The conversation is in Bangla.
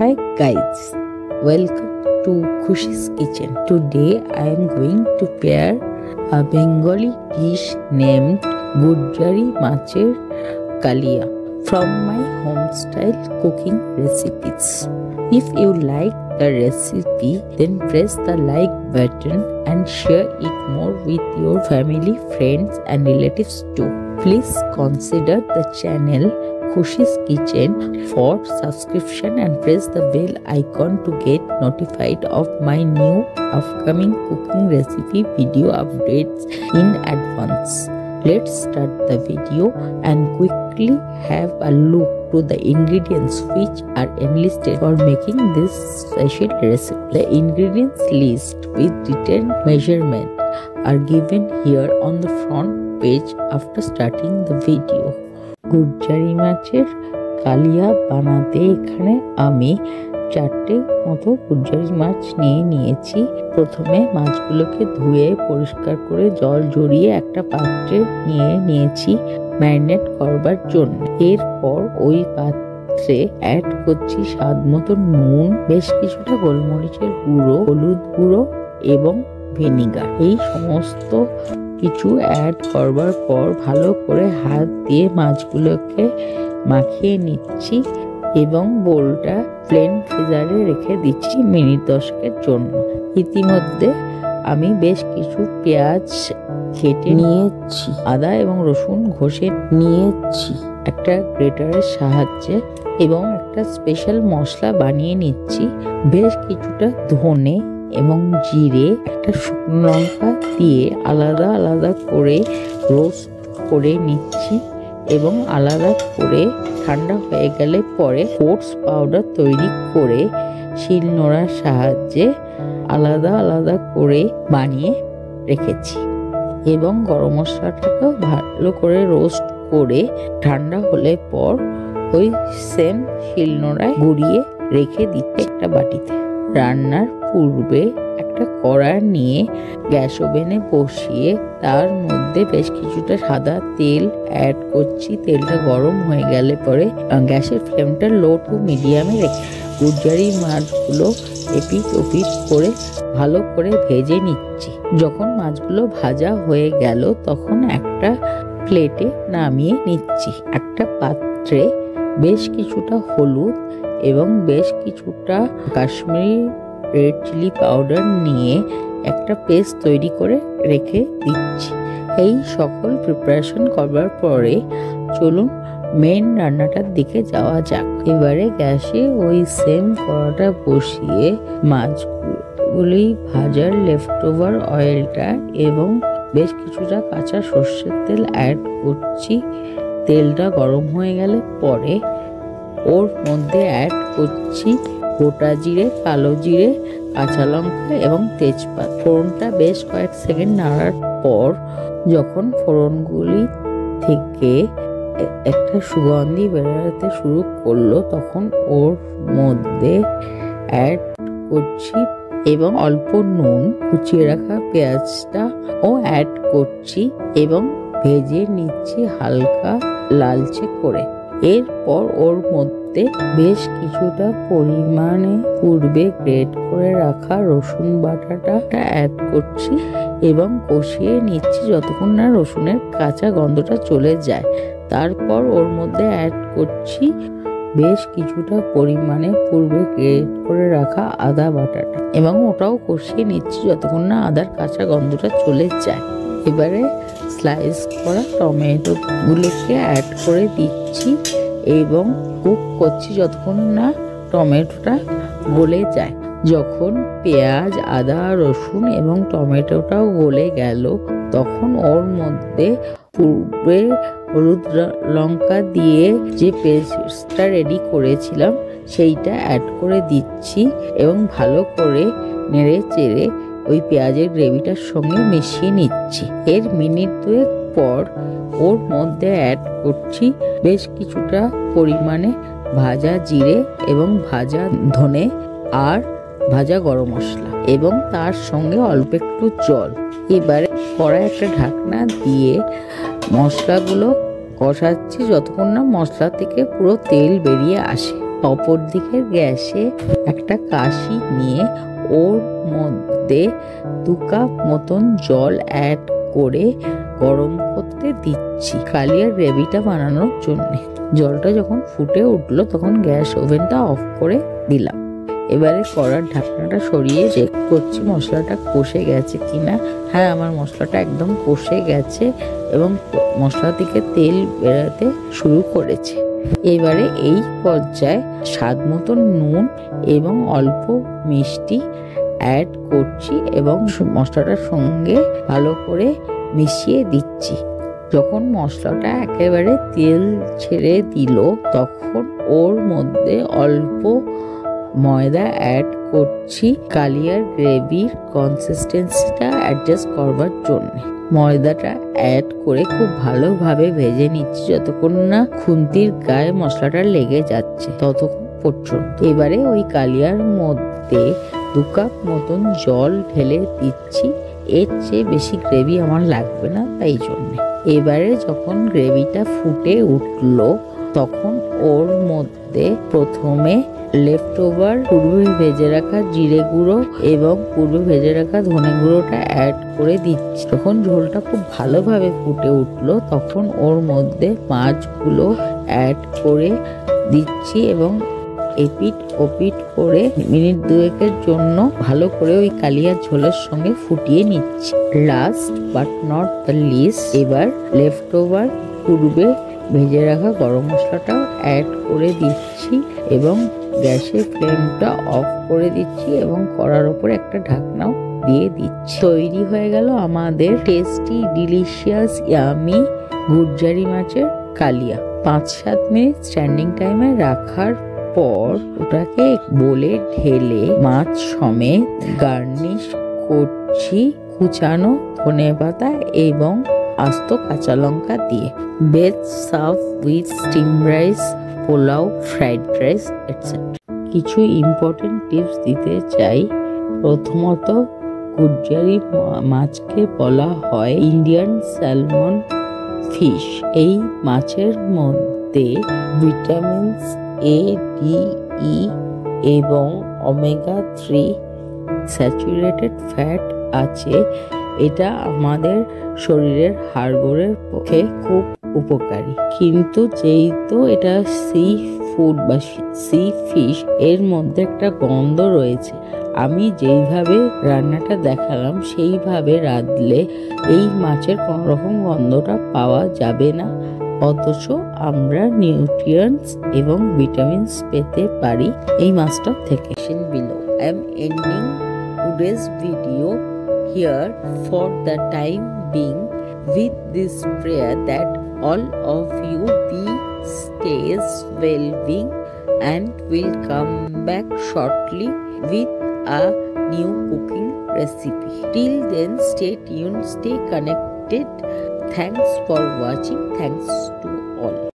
Hi guys, welcome to Khushi's Kitchen. Today I am going to prepare a Bengali dish named Gujari Macher Kalia from my home style cooking recipes. If you like the recipe, then press the like button and share it more with your family, friends and relatives too. Please consider the channel Khushi's Kitchen for subscription and press the bell icon to get notified of my new upcoming cooking recipe video updates in advance. Let's start the video and quickly have a look to the ingredients which are enlisted for making this special recipe. The ingredients list with detailed measurement are given here on the front page after starting the video. গুজ্জারি মাছের কালিয়া বানাতে এখানে আমি 4টে মতো গুজ্জারি মাছ নিয়েছি। প্রথমে মাছগুলোকে ধুয়ে পরিষ্কার করে জল ঝরিয়ে একটা পাত্রে নিয়েছি ম্যারিনেট করবার জন্য। এরপর ওই পাত্রে অ্যাড করছি স্বাদ মতো নুন, বেশ কিছুটা গোলমরিচের গুঁড়ো, হলুদ গুঁড়ো এবং ভিনিগার। এই সমস্ত কিছু অ্যাড করবার পর ভালো করে হাত দিয়ে মাছগুলোকে মাখিয়ে নিচ্ছি এবং বোলটা প্লেন ফ্রিজারে রেখে দিচ্ছি মিনিট 10-এর জন্য। ইতিমধ্যে আমি বেশ কিছু পেঁয়াজ কেটে নিয়েছি, আদা এবং রসুন ঘষে নিয়েছি একটা গ্রেটারের সাহায্যে এবং একটা স্পেশাল মশলা বানিয়ে নিচ্ছি। বেশ কিছুটা ধনে এবং জিরে, একটা শুকনো লঙ্কা দিয়ে আলাদা আলাদা করে রোস্ট করে নিচ্ছি এবং আলাদা করে ঠান্ডা হয়ে গেলে পরে ওটস পাউডার তৈরি করে শিলনোড়ার সাহায্যে আলাদা আলাদা করে বানিয়ে রেখেছি এবং গরম মশলাটাকেও ভালো করে রোস্ট করে ঠান্ডা হলে পর ওই সেম শিলনোড়ায় গুঁড়িয়ে রেখে দিচ্ছি একটা বাটিতে। রান্নার পূর্বে একটা কড়া নিয়ে গ্যাস ওভেনে বসিয়ে তার মধ্যে বেশ কিছুটা সাদা তেল অ্যাড করছি। তেলটা গরম হয়ে গেলে পরে গ্যাসের ফ্লেমটা লো টু মিডিয়ামে রেখে গুজ্জারি মাছগুলো এপিট ওপিট করে ভালো করে ভেজে নিচ্ছি। যখন মাছগুলো ভাজা হয়ে গেল তখন একটা প্লেটে নামিয়ে নিচ্ছি। একটা পাত্রে বেশ কিছুটা হলুদ এবং বেশ কিছুটা কাশ্মীরি রেড চিলি পাউডার নিয়ে একটা পেস্ট তৈরি করে রেখে দিচ্ছি। এই সকল প্রিপারেশন করবার পরে চলুন মেন রান্নাটার দিকে যাওয়া যাক। এবারে গ্যাসে ওই সেম কড়াটা বসিয়ে মাছগুলি ভাজার লেফট ওভার অয়েলটা এবং বেশ কিছুটা কাঁচা সর্ষের তেল অ্যাড করছি। তেলটা গরম হয়ে গেলে পরে ওর মধ্যে অ্যাড করছি গোটা জিরে, কালো জিরে, কাঁচা লঙ্কা এবং তেজপাতা। ফোড়নটা বেশ কয়েক সেকেন্ড নাড়ার পর যখন ফোড়নগুলি থেকে একটা সুগন্ধি বেরোতে শুরু করলো তখন ওর মধ্যে অ্যাড করছি এবং অল্প নুন, কুচিয়ে রাখা পেঁয়াজটা ও অ্যাড করছি এবং ভেজে নিচ্ছি হালকা লালচে করে। এরপর ওর মধ্যে বেশ কিছুটা পরিমাণে পূর্বে গ্রেট করে রাখা রসুন বাটাটা অ্যাড করছি এবং কষিয়ে নিচ্ছি যতক্ষণ না রসুনের কাঁচা গন্ধটা চলে যায়। তারপর ওর মধ্যে অ্যাড করছি বেশ কিছুটা পরিমাণে পূর্বে গ্রেট করে রাখা আদা বাটাটা এবং ওটাও কষিয়ে নিচ্ছি যতক্ষণ না আদার কাঁচা গন্ধটা চলে যায়। এবারে স্লাইস করা টমেটো গুলোকে অ্যাড করে দিচ্ছি এবং কুক করছি যতক্ষণ না টমেটোটা গলে যায়। যখন পেঁয়াজ, আদা, রসুন এবং টমেটোটাও গলে গেল তখন ওর মধ্যে পূর্বে হলুদ লঙ্কা দিয়ে যে পেস্টটা রেডি করেছিলাম সেইটা অ্যাড করে দিচ্ছি এবং ভালো করে নেড়ে চেড়ে ওই পেঁয়াজের গ্রেভিটার সঙ্গে মিশিয়ে নিচ্ছি। এর মিনিট 2 পর ওর মধ্যে অ্যাড করছি বেশ কিছুটা পরিমাণে ভাজা জিরে এবং ভাজা ধনে আর ভাজা গরম মশলা এবং তার সঙ্গে অল্প একটু জল। এবারে কড়ায় একটা ঢাকনা দিয়ে মশলাগুলো কষাচ্ছি যতক্ষণ না মশলা থেকে পুরো তেল বেরিয়ে আসে। অপর দিকের গ্যাসে একটা কাশি নিয়ে ওর মধ্যে 2 কাপ মতন জল অ্যাড করে গরম করতে দিচ্ছি কালিয়ার গ্রেভিটা বানানোর জন্য। জলটা যখন ফুটে উঠলো তখন গ্যাস ওভেনটা অফ করে দিলাম। এবারে কড়ার ঢাকনাটা সরিয়ে চেক করছি মশলাটা কষে গেছে কিনা। হ্যাঁ, আমার মশলাটা একদম কষে গেছে এবং মশলা থেকে তেল বেরোতে শুরু করেছে। এবারে এই পর্যায়ে স্বাদ মতন নুন এবং অল্প মিষ্টি অ্যাড করছি এবং মশলাটার সঙ্গে ভালো করে মিশিয়ে দিচ্ছি। যখন মশলাটা একেবারে তেল ছেড়ে দিল তখন ওর মধ্যে অল্প ময়দা অ্যাড করছি কালিয়ার গ্রেভির কনসিস্টেন্সিটা অ্যাডজাস্ট করবার জন্য। ময়দাটা অ্যাড করে খুব ভালোভাবে ভেজে নিচ্ছি যতক্ষণ না খুন্তির গায়ে মশলাটা লেগে যাচ্ছে ততক্ষণ পর্যন্ত। এবারে ওই কালিয়ার মধ্যে 2 কাপ মতন জল ঢেলে দিচ্ছি। এর চেয়ে বেশি গ্রেভি আমার লাগবে না, তাই জন্য। এবারে যখন গ্রেভিটা ফুটে উঠলো তখন ওর মধ্যে প্রথমে লেফট ওভার পূর্বে ভেজে রাখা জিরে গুঁড়ো এবং পূর্বে ভেজে রাখা ধনে গুঁড়োটা অ্যাড করে দিচ্ছি। যখন ঝোলটা খুব ভালোভাবে ফুটে উঠলো তখন ওর মধ্যে মাছগুলো অ্যাড করে দিচ্ছি এবং এপিট ওপিট করে মিনিট 2-এর জন্য ভালো করে ওই কালিয়ার ঝোলের সঙ্গে ফুটিয়ে নিচ্ছি। Last but not the least, এবার লেফট ওভার পূর্বে ভেজে রাখা গরম মশলাটাও অ্যাড করে দিচ্ছি এবং গ্যাসের ফ্লেমটা অফ করে দিচ্ছি এবং কড়ার ওপর একটা ঢাকনাও দিয়ে দিচ্ছি। তৈরি হয়ে গেল আমাদের টেস্টি ডিলিশিয়াস ইয়ামি গুজ্জারি মাছের কালিয়া। 5-7 মিনিট স্ট্যান্ডিং টাইমে রাখার পর ওটাকে বোলে ঢেলে মাছ সমেত গার্নিশ করছি কুচানো ধনেপাতা এবং আস্ত কাঁচা লঙ্কা দিয়ে। Best serve with steam rice, pulao, fried rice etcetera. কিছু ইম্পর্টেন্ট টিপস দিতে চাই। প্রথমত, গুজ্জারি মাছকে বলা হয় ইন্ডিয়ান স্যালমন ফিশ। এই মাছের মধ্যে ভিটামিনস A, D, E এবং ওমেগা 3 স্যাচুরেটেড ফ্যাট আছে। এটা আমাদের শরীরের হাড়গোড়ের পক্ষে খুব উপকারী। কিন্তু যেহেতু এটা সি ফুড বা সি ফিশ, এর মধ্যে একটা গন্ধ রয়েছে। আমি যেইভাবে রান্নাটা দেখালাম সেইভাবে রাঁধলে এই মাছের কোনো রকম গন্ধটা পাওয়া যাবে না, অথচ আমরা নিউট্রিয়েন্টস এবং ভিটামিনস পেতে পারি এই মাছটা থেকে। Below, I am ending today's video here for the time being with this prayer that all of you be stays well-being and will come back shortly with a new cooking recipe. Till then, stay tuned, stay connected. Thanks for watching. Thanks to all.